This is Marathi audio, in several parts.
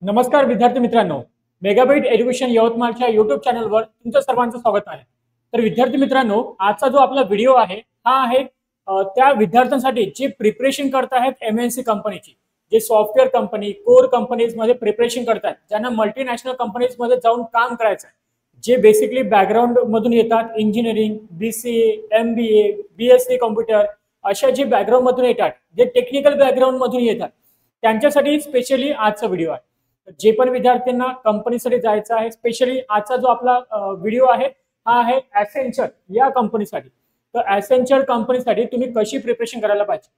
नमस्कार विद्यार्थी मित्रांनो, मेगाबाईट एज्युकेशन यवतमाळच्या युट्यूब चॅनलवर तुमचं सर्वांचं स्वागत आहे। तर विद्यार्थी मित्रांनो, आजचा जो आपला व्हिडिओ आहे हा आहे त्या विद्यार्थ्यांसाठी जे प्रिपरेशन करत आहेत एमएनसी कंपनीची, जे सॉफ्टवेअर कंपनी कोर कंपनीज मध्ये प्रिपरेशन करतात, ज्यांना मल्टीनॅशनल कंपनीज मध्ये जाऊन काम करायचं आहे, जे बेसिकली बॅकग्राऊंड मधून येतात, engineering, BCA, MBA, BSc computer अशा जे बॅकग्राऊंड मधून येतात, जे टेक्निकल बॅकग्राऊंड मधून येतात, त्यांच्यासाठी स्पेशली आजचा व्हिडिओ आहे। जे पण विद्यार्थ्यांना कंपनीसाठी जायचं आहे, स्पेशली आजचा जो आपला व्हिडिओ आहे हा आहे ॲसेंचर या कंपनीसाठी। तर ॲसेंचर कंपनीसाठी तुम्ही कशी प्रिपरेशन करायला पाहिजे,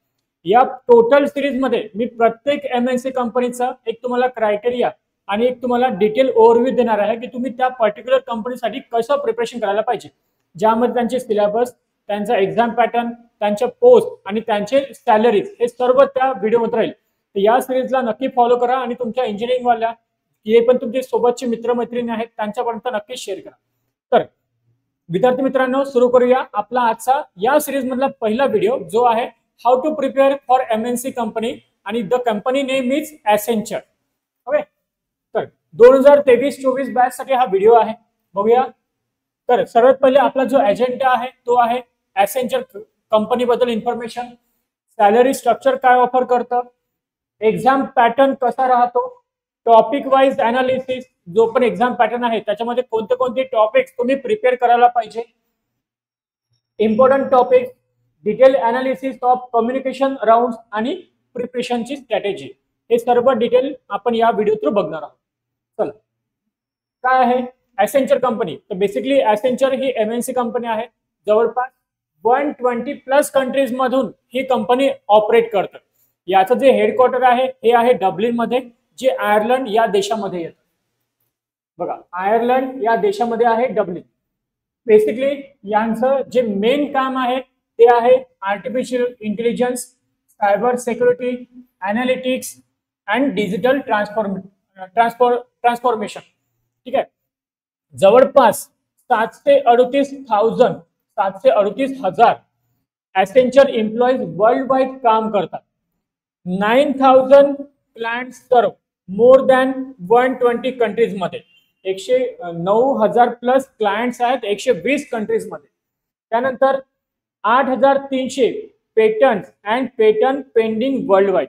या टोटल सिरीज मध्ये मी प्रत्येक एमएनसी कंपनीचा एक तुम्हाला क्रायटेरिया आणि एक तुम्हाला डिटेल ओव्हरव्ह्यू देणार आहे की तुम्ही त्या पर्टिक्युलर कंपनीसाठी कसं प्रिपरेशन करायला पाहिजे, ज्यामध्ये त्यांचे सिलेबस, त्यांचा एक्झाम पॅटर्न, त्यांच्या पोस्ट आणि त्यांचे सॅलरीज हे सर्व त्या व्हिडिओमध्ये राहील। तर या सिरीजला नक्की फॉलो करा आणि तुमच्या इंजिनिअरिंग वाल्या जे पण तुमचे सोबतचे मित्रमैत्रिणी आहेत त्यांच्यापर्यंत नक्की शेअर करा। तर विद्यार्थी मित्रांनो, सुरू करूया आपला आजचा या सिरीज मधला पहिला व्हिडिओ, जो आहे how to prepare for MNC company आणि the company name is Accenture. Okay, तर 2023-24 बॅच साठी हा व्हिडिओ आहे, बघूया। तर सर्वात पहिले आपला जो एजेंडा आहे तो आहे ॲसेंचर कंपनी बद्दल इन्फॉर्मेशन, सॅलरी स्ट्रक्चर काय ऑफर करतं, एक्झाम पॅटर्न कसा राहतो, टॉपिक वाइज अनालिसिस, जो पण एक्झाम पॅटर्न आहे त्याच्यामध्ये कोणते कोणते टॉपिक्स तुम्ही प्रिपेअर करायला पाहिजे, important topic, detail analysis of communication rounds आणि प्रिपरेशनची स्ट्रॅटेजी, हे सर्व डिटेल आपण या व्हिडिओ थ्रू बघणार आहोत। चला, काय आहे ॲसेंचर कंपनी? तर बेसिकली ॲसेंचर ही एमएनसी कंपनी आहे, जवळपास 120+ कंट्रीज मधून ही कंपनी ऑपरेट करते। याचं जे हेडक्वार्टर आहे हे आहे डब्लिन मध्ये, जे आयर्लंड या देशामध्ये येतं। बघा, आयर्लंड या देशामध्ये आहे डब्लिन। बेसिकली यांचं जे मेन काम आहे ते आहे artificial intelligence, cyber security, analytics and digital transformation. ठीक आहे, जवळपास 738,000 ॲसेंचर एम्प्लॉईज वर्ल्ड वाईड काम करतात। 9,000 क्लायंट सर्व मोर दॅन 120 कंट्रीज मध्ये, 109,000+ क्लायंट्स आहेत 120 कंट्रीज मध्ये। त्यानंतर 8,300 patent and patent pending world wide,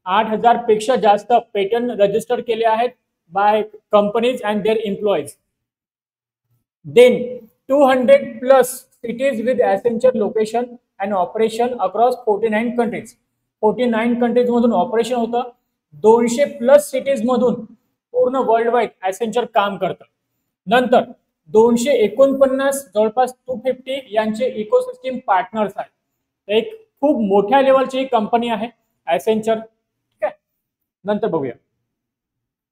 8,000 पेक्षा जास्त पेटंट रजिस्टर केले आहेत by companies and their employees. Then 200+ cities with Accenture location and operation across 49 countries. 49 countries मधून ऑपरेशन होतं, 200+ सिटीज मधून पूर्ण वर्ल्ड वाईड ॲसेंचर काम करतं। नंतर 249 जवळपास 250 यांचे इकोसिस्टीम पार्टनर्स आहेत। एक खूप मोठ्या लेवलची कंपनी आहे ॲसेंचर। ठीक आहे, नंतर बघूया।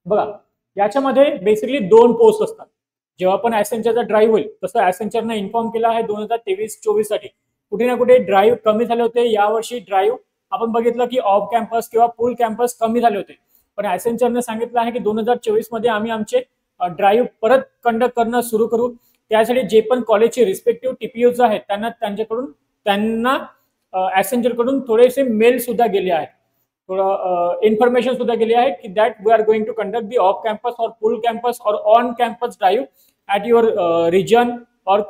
बघा, याच्यामध्ये बेसिकली 2 पोस्ट असतात। जेव्हा पण ॲसेंचरचा ड्राईव्ह होईल तसं ॲसेंचरने इन्फॉर्म केलं आहे 2023-24 साठी कुठे ना कुठे ड्राईव्ह कमी झाले होते। यावर्षी ड्राईव्ह आपण बघितलं की ऑफ कॅम्पस किंवा फुल कॅम्पस कमी झाले होते, पण ॲसेंचरने सांगितलं आहे की 2024 मध्ये आम्ही आमचे ड्राईव्ह परत कंडक्ट करणं सुरू करू। त्यासाठी जे पण कॉलेजचे रिस्पेक्टिव्ह टीपीयूज आहेत त्यांना ॲसेंचर कडून थोडेसे मेल सुद्धा गेले आहेत, थोडं इन्फॉर्मेशन सुद्धा गेली आहे की that we are going to conduct the off campus or full campus or on campus drive at your region or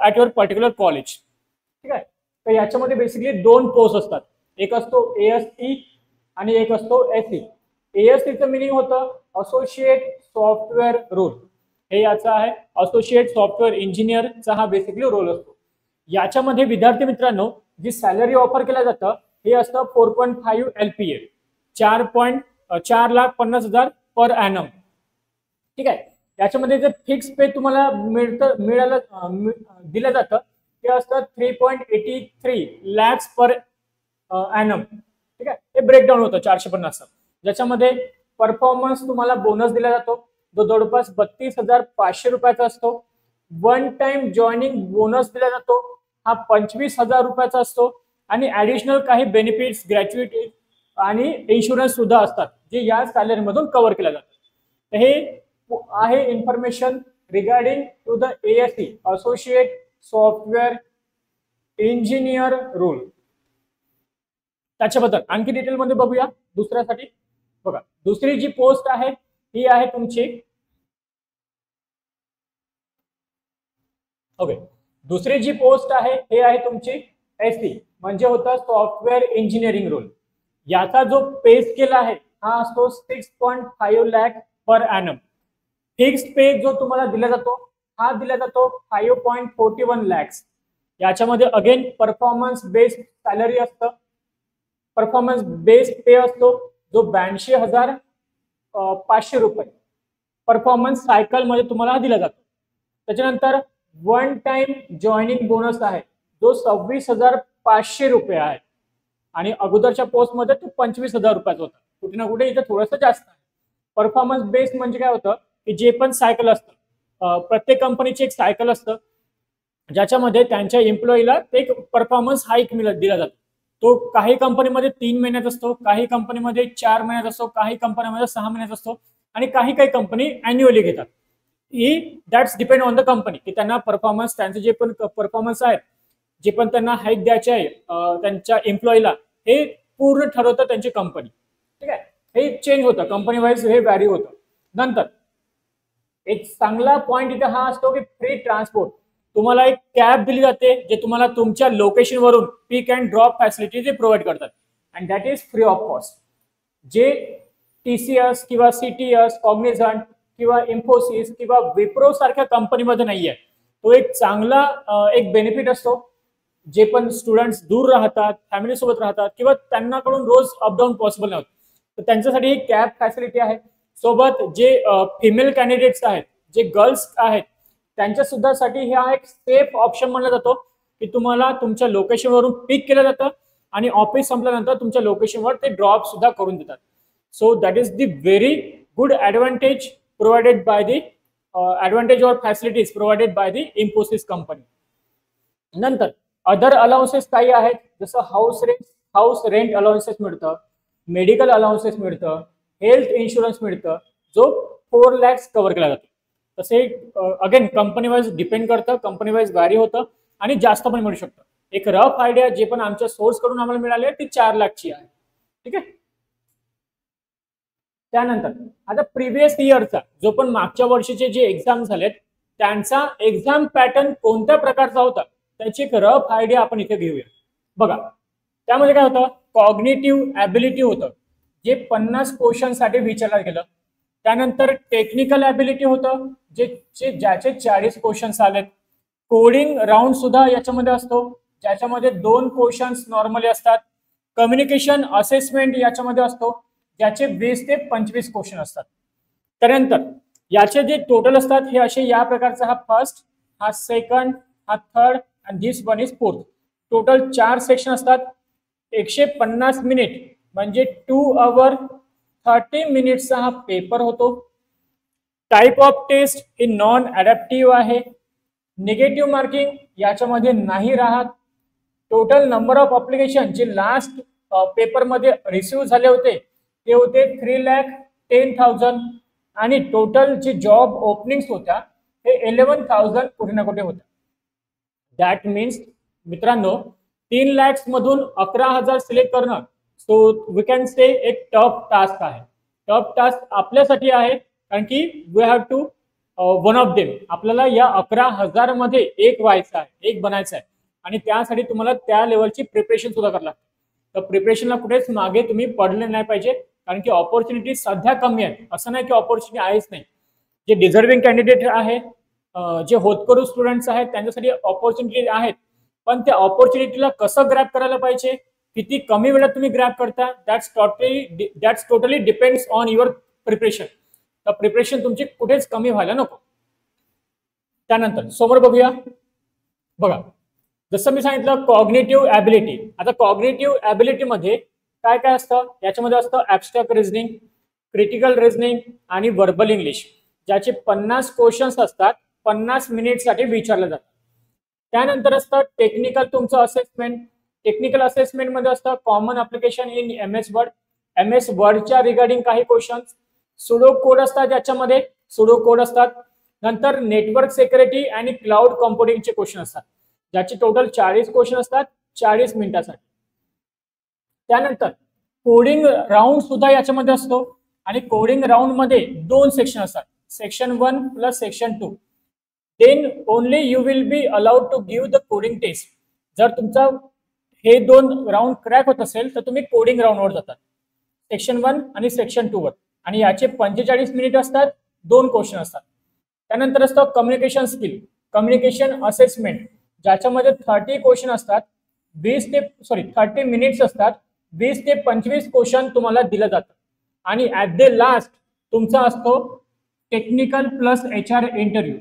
at your particular college. ठीक आहे, तर याच्यामध्ये बेसिकली 2 पोस्ट असतात, एक असतो एएसई आणि एक असतो एसई। एएसईचं मिनिंग होतं असोसिएट सॉफ्टवेअर रोल, हे याचा आहे असोसिएट सॉफ्टवेअर इंजिनियरचा हा बेसिकली रोल असतो। याच्यामध्ये विद्यार्थी मित्रांनो, जी सॅलरी ऑफर केलं जातं हे असतं 4.5 LPA, 4,50,000 पर ॲनम। ठीक आहे, याच्यामध्ये जे फिक्स पे तुम्हाला दिलं जातं ते असतं 3.83 lakhs पर ॲनम। ठीक आहे, हे ब्रेकडाऊन होतं 450, ज्याच्यामध्ये परफॉर्मन्स तुम्हाला बोनस दिला जातो, जो जवळपास 32,500 रुपयाचा असतो। वन टाइम जॉईनिंग बोनस दिला जातो, हा 25,000 रुपयाचा असतो आणि ऍडिशनल काही बेनिफिट्स, ग्रॅच्युइटी आणि इन्शुरन्स सुद्धा असतात, जे या सॅलरी मधून कव्हर केल्या जातात। हे आहे information regarding to the ASE, associate software engineer role. त्याच्याबद्दल आणखी डिटेल मध्ये बघूया दुसऱ्यासाठी। बघा, दुसरी जी पोस्ट आहे ही आहे तुमची. ओके, दुसरी जी पोस्ट आहे हे आहे तुमची एससी, म्हणजे होता सॉफ्टवेअर इंजिनिअरिंग रोल. याचा जो पे स्केल आहे हा असतो 6.5 लाख पर ॲनम. फिक्स्ड पे जो तुम्हाला दिला जातो हा दिला जातो 5.41 लॅक्स. याच्यामध्ये अगेन परफॉर्मन्स बेस्ड सॅलरी असतं, परफॉर्मन्स बेस्ड पे असतो जो 82,500 रुपये परफॉर्मन्स सायकल मध्ये तुम्हाला दिला जातो. त्याच्यानंतर वन टाइम जॉईनिंग बोनस आहे जो 26,500 रुपये आहे आणि अगोदरच्या पोस्टमध्ये तो 25,000 रुपयाचा होता. कुठे ना कुठे इथं थोडंसं जास्त आहे. परफॉर्मन्स बेस्ड म्हणजे काय होतं की जे पण सायकल असतं, प्रत्येक कंपनीचे एक सायकल असतं ज्याच्यामध्ये त्यांच्या एम्प्लॉईला एक परफॉर्मन्स हाईक दिला जातो. तो काही कंपनीमध्ये 3 महिन्यात असतो, काही कंपनीमध्ये 4 महिन्यात असतो, काही कंपनीमध्ये 6 महिन्यात असतो आणि काही कंपनी अॅन्युअली घेतात. ही that's depend on the company की त्यांना परफॉर्मन्स, त्यांचे जे पण परफॉर्मन्स आहेत, जे पण त्यांना हाईक द्यायचे आहे त्यांच्या एम्प्लॉईला, हे पूर्ण ठरवतं त्यांची कंपनी. ठीक आहे, हे चेंज होतं कंपनी वाईज, हे व्हॅरी होतं. नंतर एक चांगला पॉइंट इथे हा असतो की फ्री ट्रान्सपोर्ट. तुम्हाला एक कॅब दिली जाते जे तुम्हाला तुमच्या लोकेशन वरून पिक अँड ड्रॉप फॅसिलिटी जे प्रोव्हाइड करतात and that is free of cost. जे TCS किंवा CTS, कॉग्निझंट किंवा इन्फोसिस किंवा विप्रो सारख्या कंपनीमध्ये नाहीये. तो एक चांगला एक बेनिफिट असतो. जे पण स्टुडंट्स दूर राहतात, फॅमिली सोबत राहतात किंवा त्यांनाकडून रोज अपडाऊन पॉसिबल नाही होत, तर त्यांच्यासाठी ही कॅब फॅसिलिटी आहे. सोबत जे फिमेल कॅन्डिडेट्स आहेत, जे गर्ल्स आहेत, त्यांच्या सुद्धा साठी हा एक सेफ ऑप्शन मानला जातो की तुम्हाला तुमच्या लोकेशनवरून पिक केलं जातं आणि ऑफिस संपल्यानंतर तुमच्या लोकेशनवर ते ड्रॉप सुद्धा करून देतात. So that is the very good advantage provided by the advantage or facilities provided by the Infosys company. नंतर अदर अलाउन्सेस काही आहेत, जसं हाऊस रेंट अलाउन्सेस मिळतं, मेडिकल अलाउन्सेस मिळतं, हेल्थ इन्शुरन्स मिळतं जो 4 lakhs कव्हर केला जातो. तसे अगेन कंपनी वाईज डिपेंड करतं, कंपनी वाईज व्हॅरी होतं आणि जास्त पण मिळू शकतं. एक रफ आयडिया जे पण आमच्या सोर्स कडून आम्हाला मिळाले ती 4 लाखची आहे. ठीक आहे. त्यानंतर आता प्रिव्हियस इयरचा जो पण मागच्या वर्षीचे जे एक्झाम झालेत त्यांचा एक्झाम पॅटर्न कोणत्या प्रकारचा होता त्याची एक रफ आयडिया आपण इथे घेऊया. बघा, त्यामध्ये काय होतं, कॉग्निटिव्ह ॲबिलिटी होतं जे 50 क्वेश्चनसाठी विचारलं गेलं. त्यानंतर टेक्निकल ॲबिलिटी होतं ज्याचे 40 क्वेश्चन्स आलेत. कोडिंग राऊंड सुद्धा याच्यामध्ये असतो ज्याच्यामध्ये 2 क्वेश्चन्स नॉर्मली असतात. कम्युनिकेशन असेसमेंट याच्यामध्ये असतो ज्याचे 20 ते 25 क्वेश्चन असतात. त्यानंतर याचे जे टोटल असतात हे असे या प्रकारचा, हा फर्स्ट, हा सेकंड, हा third and this one is fourth. Total 4 section असतात. 150 मिनिट म्हणजे 2 hours 30 मिनिट्सचा हा पेपर होतो. टाइप ऑफ टेस्ट ही नॉन ॲडॅप्टिव्ह आहे. निगेटिव्ह मार्किंग याच्यामध्ये नाही राहत. टोटल नंबर ऑफ अप्लिकेशन जे लास्ट पेपरमध्ये रिसिव्ह झाले होते ते होते 3,10,000 आणि टोटल जे जॉब ओपनिंग्स होत्या हे 11,000 कुठे ना कुठे होत्या. दॅट मीन्स मित्रांनो 3 lakhs मधून 11,000 सिलेक्ट करणं, सो वी कॅन से एक टफ टास्क आहे. टफ टास्क आपल्यासाठी आहे कारण की we have to one of them. आपल्याला या 11,000 मध्ये एक व्हायचं आहे, एक बनायचं आहे आणि त्यासाठी तुम्हाला त्या लेवलची प्रिपरेशन सुद्धा करावं लागतं. तर प्रिपरेशनला कुठेच मागे तुम्ही पडले नाही पाहिजे कारण की ऑपॉर्च्युनिटी सध्या कमी आहेत. असं नाही की ऑपॉर्च्युनिटी आहेच नाही. जे डिझर्विंग कॅन्डिडेट आहे, जे होतकरू स्टुडंट्स आहेत त्यांच्यासाठी ऑपॉर्च्युनिटी आहेत, पण त्या ऑपॉर्च्युनिटीला कसं ग्रॅब करायला पाहिजे, किती कमी वेळात तुम्ही ग्रॅब करता, that's totally depends on your preparation. तर प्रिपरेशन तुमची कुठेच कमी व्हायला नको. त्यानंतर समोर बघूया. बघा, जसं मी सांगितलं कॉग्निटिव्ह ॲबिलिटी. आता कॉग्निटिव्ह ॲबिलिटी मध्ये काय काय असतं, याच्यामध्ये असतं ॲब्स्ट्रॅक्ट रिझनिंग, क्रिटिकल रिझनिंग आणि व्हर्बल इंग्लिश, ज्याचे 50 क्वेश्चन्स असतात, 50 मिनिटसाठी विचारले जातात. त्यानंतर असतं टेक्निकल तुमचं असेसमेंट. टेक्निकल असेसमेंट मध्ये असतं common application in MS Word, MS वर्डच्या रिगार्डिंग काही क्वेश्चन्स. सुडो कोड असतात, याच्यामध्ये सुडो कोड असतात. नंतर नेटवर्क सिक्युरिटी आणि क्लाउड कॉम्प्युटिंगचे क्वेश्चन असतात ज्याचे टोटल 40 क्वेश्चन असतात 40 मिनिटासाठी. त्यानंतर कोडिंग राऊंड सुद्धा याच्यामध्ये असतो. आणि कोडिंग राऊंड मध्ये 2 सेक्शन असतात, section 1 plus section 2. Then only you will be allowed to give the coding test. जर तुमचा हे 2 राऊंड क्रॅक होत असेल तर तुम्ही कोडिंग राऊंडवर जातात, सेक्शन 1 आणि सेक्शन 2 वर. आणि याचे 45 मिनिट असतात, 2 क्वेश्चन असतात. त्यानंतर असतं कम्युनिकेशन स्किल, कम्युनिकेशन असेसमेंट, ज्याच्यामध्ये 30 क्वेश्चन असतात, 30 मिनिट्स असतात, 20 ते 25 क्वेश्चन तुम्हाला दिलं जातं. आणि ऍट द लास्ट तुमचा असतो टेक्निकल प्लस HR इंटरव्ह्यू.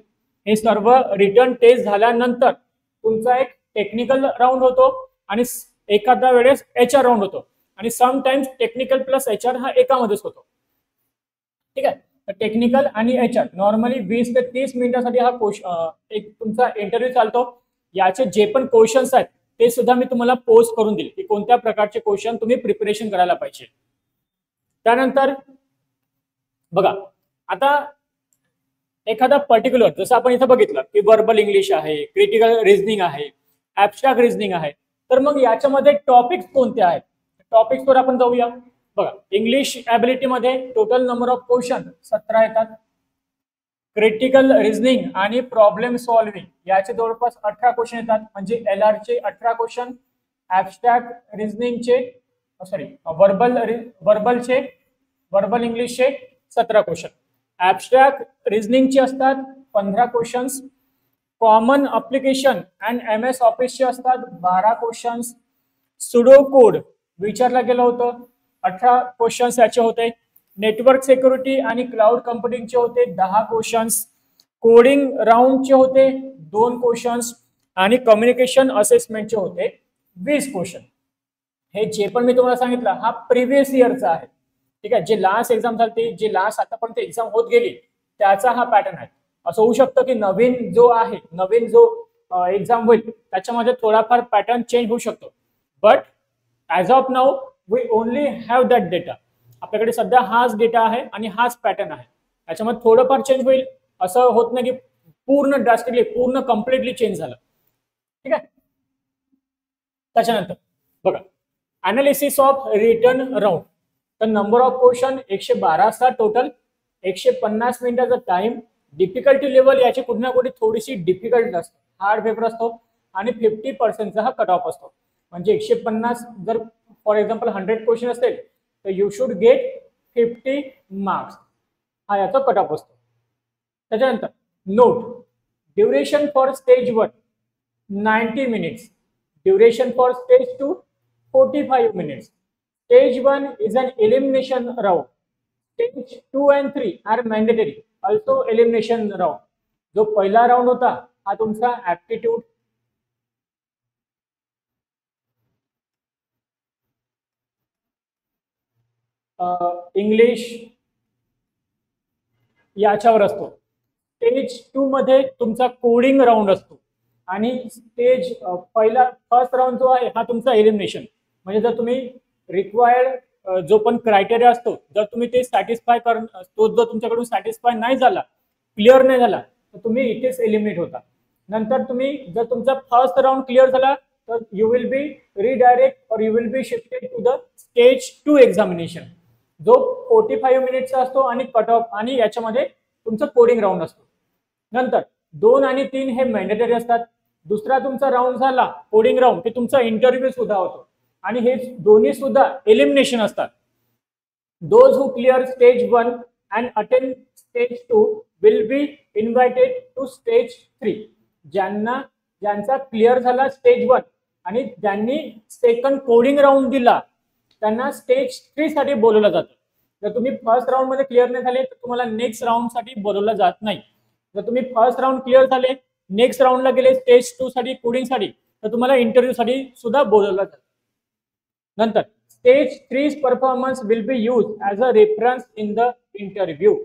हे सर्व रिटर्न टेस्ट झाल्यानंतर तुमचा एक टेक्निकल राऊंड होतो आणि एखाद्या वेळेस HR राऊंड होतो. आणि समटाइम्स टेक्निकल प्लस HR हा एकामध्येच होतो. ठीक आहे. तर टेक्निकल आणि HR नॉर्मली 20 ते 30 मिनिटांसाठी हा एक तुमचा इंटरव्ह्यू चालतो. याचे जे पण क्वेश्चन्स आहेत ते सुद्धा मी तुम्हाला पोस्ट करून देईल की कोणत्या प्रकारचे क्वेश्चन तुम्ही प्रिपरेशन करायला पाहिजे. त्यानंतर बघा, आता एखादा पर्टिक्युलर, जसं आपण इथं बघितलं की वर्बल इंग्लिश आहे, क्रिटिकल रिझनिंग आहे, ऍबस्ट्रॅक्ट रिझनिंग आहे. तर मग याच्यामध्ये टॉपिक्स कोणते आहेत, टॉपिक्सवर आपण जाऊया. बघा, इंग्लिश ॲबिलिटी मध्ये टोटल नंबर ऑफ क्वेश्चन 17 येतात. क्रिटिकल रिझनिंग आणि प्रॉब्लेम सॉल्व्हिंग याचे जवळपास 18 क्वेश्चन येतात, म्हणजे LR चे 18 क्वेश्चन, ॲबस्ट्रॅक्ट रिझनिंगचे वर्बल इंग्लिशचे 17 क्वेश्चन, ॲबस्ट्रॅक्ट रिझनिंगचे असतात 15 questions, common application and MS ऑफिसचे असतात 12 क्वेश्चन्स, सुडो कोड विचारलं गेलं होतं 18 क्वेश्चन्स याचे होते, नेटवर्क सिक्युरिटी आणि क्लाउड कम्प्युटिंगचे होते 10 क्वेश्चन्स, कोडिंग राऊंडचे होते 2 क्वेश्चन्स आणि कम्युनिकेशन असेसमेंटचे होते 20 क्वेश्चन. हे जे पण मी तुम्हाला सांगितलं हा प्रिव्हियस इयरचा आहे. ठीक आहे. जे लास्ट एक्झाम झाली, जे लास्ट आतापर्यंत एक्झाम होत गेली त्याचा हा पॅटर्न आहे. असं होऊ शकतं की नवीन जो एक्झाम होईल त्याच्यामध्ये थोडाफार पॅटर्न चेंज होऊ शकतो. But as of now we only have that data. आपल्याकडे सध्या हाच डेटा आहे आणि हाच पॅटर्न आहे. त्याच्यामध्ये थोडंफार चेंज होईल, असं होत नाही की पूर्ण ड्रास्टिकली पूर्ण कम्प्लिटली चेंज झालं. ठीक आहे. त्याच्यानंतर बघा, अनालिसिस ऑफ रिटर्न राऊंड. तर नंबर ऑफ क्वेश्चन 112 असतात टोटल, 150 मिनिटाचा टाइम, डिफिकल्टी लेवल याची कुठे ना कुठे थोडीशी डिफिकल्ट असते, हार्ड पेपर असतो आणि 50% हा कट ऑफ असतो. म्हणजे 150 जर फॉर एक्झाम्पल 100 क्वेश्चन असतील तर यू शुड गेट 50 मार्क्स, हा याचा कट ऑफ असतो. त्याच्यानंतर note, duration for stage 1 90 minutes, duration for stage 2 45 minutes. Stage 1 is an elimination round. Stage 2 and 3 are mandatory, also elimination round. जो पहिला राउंड होता हा तुमचा ऍप्टिट्यूड, इंग्लिश याच्यावर असतो. स्टेज 2 मध्ये तुमचा कोडिंग राउंड असतो आणि फर्स्ट राउंड जो आहे हा तुमचा एलिमिनेशन. म्हणजे जर तुम्ही रिक्वायर्ड जो पण क्रायटेरिया असतो, जर तुम्ही ते सॅटिस्फाय तो जर तुमच्याकडून सॅटिस्फाय नाही झाला, क्लिअर नाही झाला, तर तुम्ही इथेच एलिमिनेट होता. नंतर तुम्ही जर तुमचा फर्स्ट राउंड क्लिअर झाला तर यू विल बी रिडायरेक्ट और you will be shifted to the stage 2 examination, जो 45 मिनिटचा असतो आणि कट ऑफ, आणि याच्यामध्ये तुमचा कोडिंग राउंड असतो. नंतर 2 आणि 3 हे मॅन्डेटरी असतात. दुसरा तुमचा राउंड झाला कोडिंग राउंड, ते तुमचा इंटरव्ह्यू सुद्धा होतो आणि हे दोन्ही सुद्धा एलिमिनेशन असतात. Those who clear stage 1 and attend stage 2 will be invited to stage 3. ज्यांचा क्लिअर झाला स्टेज 1 आणि ज्यांनी सेकंड कोडिंग राउंड दिला त्यांना स्टेज 3 साठी बोलवलं जातं. जर तुम्ही फर्स्ट राउंड मध्ये क्लिअर नाही झाले तर तुम्हाला नेक्स्ट राउंड साठी बोलवलं जात नाही. जर तुम्ही फर्स्ट राउंड क्लिअर झाले, नेक्स्ट राउंडला गेले स्टेज 2 साठी कोडिंग साठी, तर तुम्हाला इंटरव्ह्यू साठी सुद्धा बोलवलं जातं. नंतर stage 3 performance will be use as a reference in the interview.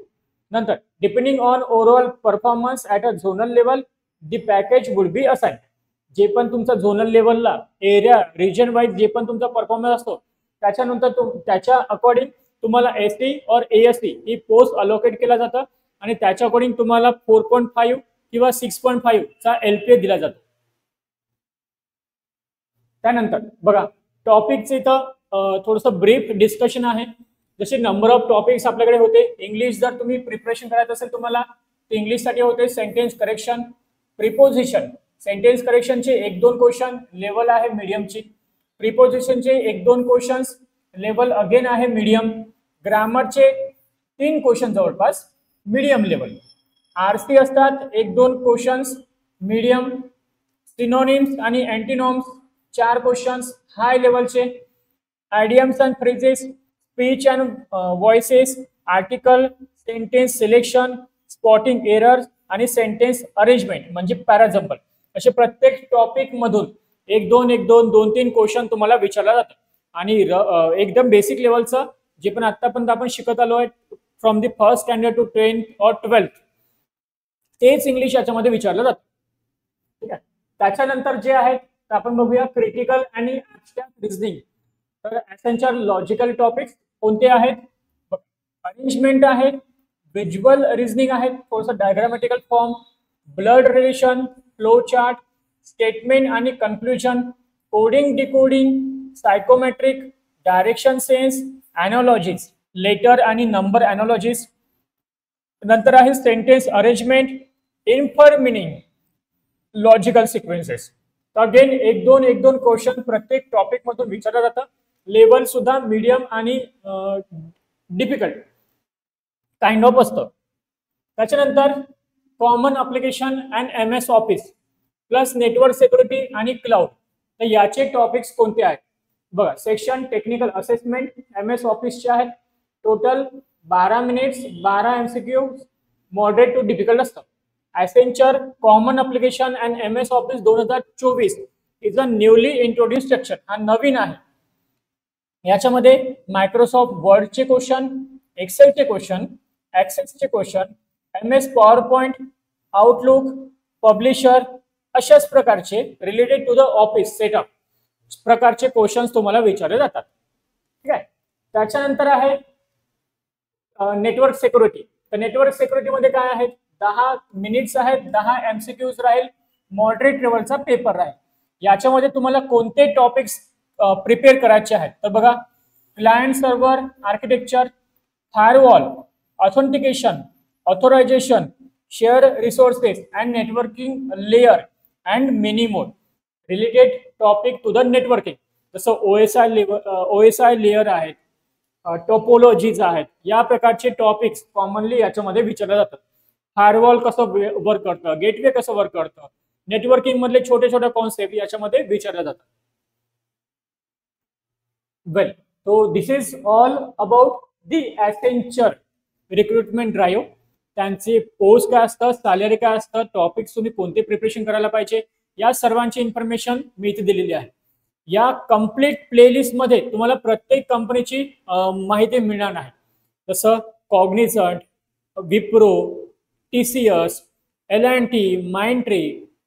नंतर depending on overall performance at a zonal level the package would be assign. जे पण तुमचा झोनल लेवलला एरिया रिजन वाईज जे पण तुमचा परफॉर्मन्स असतो त्याच्यानंतर त्याच्या अकॉर्डिंग तुम्हाला ST और AST ही पोस्ट अलोकेट केला जातं आणि त्याच्या अकॉर्डिंग तुम्हाला 4.5 किंवा 6.5 चा LPA दिला जातो. त्यानंतर बघा, टॉपिकचं इथं थोडंसं ब्रीफ डिस्कशन आहे. जसे नंबर ऑफ टॉपिक्स आपल्याकडे होते. इंग्लिश जर तुम्ही प्रिपरेशन करायचं असेल तुम्हाला, तर इंग्लिशसाठी होते सेंटेन्स करेक्शन, प्रिपोजिशन. सेंटेन्स करेक्शनचे 1-2 क्वेश्चन लेवल आहे मीडियमची. प्रिपोजिशनचे 1-2 क्वेश्चन्स लेवल अगेन आहे मीडियम. ग्रामरचे 3 क्वेश्चन जवळपास मीडियम लेवल. आरसी असतात 1-2 क्वेश्चन्स मीडियम. सिनोनिम्स आणि अँटीनॉम्स 4 क्वेश्चन्स हाय लेवलचे. Idioms and phrases, speech and voices, article, sentence selection, spotting errors आणि सेंटेन्स अरेंजमेंट म्हणजे पॅराजम्पल, असे प्रत्येक टॉपिक मधून 1-2 2-3 क्वेश्चन तुम्हाला विचारला जातात. आणि एकदम बेसिक लेवलचं जे पण आतापर्यंत आपण शिकत आलो आहे from the first standard to 10th और 12th, तेच इंग्लिश याच्यामध्ये विचारलं जातं. ठीक आहे. त्याच्यानंतर जे आहेत आपण बघूया क्रिटिकल आणि ॲब्स्ट्रॅक्ट रिझनिंग. तर एसेन्शियल लॉजिकल टॉपिक्स कोणते आहेत? अरेंजमेंट आहे, विज्युअल रिझनिंग आहे, थोडंसं diagrammatical form, blood relation, flow chart, statement आणि conclusion, coding decoding, psychometric, direction sense, analogies, letter आणि नंबर एनॉलॉजीज. नंतर आहे sentence arrangement, infer meaning, logical sequences. Again 1-2 question प्रत्येक टॉपिक मधून विचारलं जातं. लेवल सुद्धा मीडियम आणि डिफिकल्ट काइंड ऑफ असतं. त्याच्यानंतर common application and MS office plus network security आणि क्लाउड. तर याचे टॉपिक्स कोणते आहेत बघा. सेक्शन टेक्निकल असेसमेंट MS ऑफिसचे आहेत. Total 12 minutes, 12 MCQ, moderate to difficult असतं. Accenture common application and MS office 2024 is a newly introduce section. हा नवीन आहे. याच्यामध्ये मायक्रोसॉफ्ट वर्डचे क्वेश्चन, एक्सेलचे क्वेश्चन, ऍक्सेसचे question, MS PowerPoint, Outlook, Publisher अशाच प्रकारचे related to the office setup प्रकारचे क्वेश्चन्स तुम्हाला विचारले जातात. ठीक आहे. त्याच्यानंतर आहे नेटवर्क सिक्युरिटी. तर नेटवर्क सिक्युरिटी मध्ये काय आहेत? 10 मिनिट्स आहेत, 10 MCQs राहील, मॉडरेट लेवलचा पेपर राहील. याच्यामध्ये तुम्हाला कोणते टॉपिक्स प्रिपेअर करायचे आहेत? तर बघा, client server architecture, firewall, authentication, authorization, share resources and networking layer and mini mode related topic to the networking. जसं OSI लेयर आहेत, टोपोलॉजीज आहेत, या प्रकारचे टॉपिक्स कॉमनली याच्यामध्ये विचारले जातात. फायरवॉल कसं वर्क करतं, गेटवे कसं वर्क करतं, नेटवर्किंग मधले छोटे छोटे कॉन्सेप्ट याच्यामध्ये विचारले जातात. वेल, so this is all about the Accenture recruitment drive. त्यांचे पोस्ट काय असतं, सॅलरी काय असतं, टॉपिक्स तुम्ही कोणते प्रिपरेशन करायला पाहिजे, या सर्वांची इन्फॉर्मेशन मी इथे दिलेली आहे. या कम्प्लीट प्लेलिस्ट मध्ये तुम्हाला प्रत्येक कंपनीची माहिती मिळणार आहे. जसं cognisant, Wipro, TCS, L&T, Mindtree,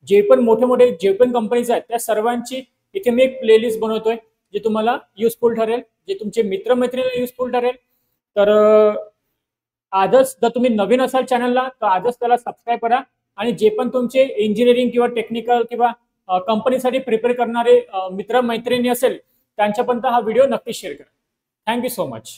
जे पण मोठे जे पण कंपनीज आहेत त्या सर्वांची इथे मी एक प्लेलिस्ट बनवतोय जे तुम्हाला युजफुल ठरेल, जे तुमचे मित्रमैत्रिणींना युजफुल ठरेल. तर आजच जर तुम्ही नवीन असाल चॅनलला तर आजच त्याला सबस्क्राईब करा. आणि जे पण तुमचे इंजिनिअरिंग किंवा टेक्निकल किंवा कंपनीसाठी प्रिपेअर करणारे मित्रमैत्रिणी असेल त्यांच्यापर्यंत हा व्हिडिओ नक्की शेअर करा. Thank you so much.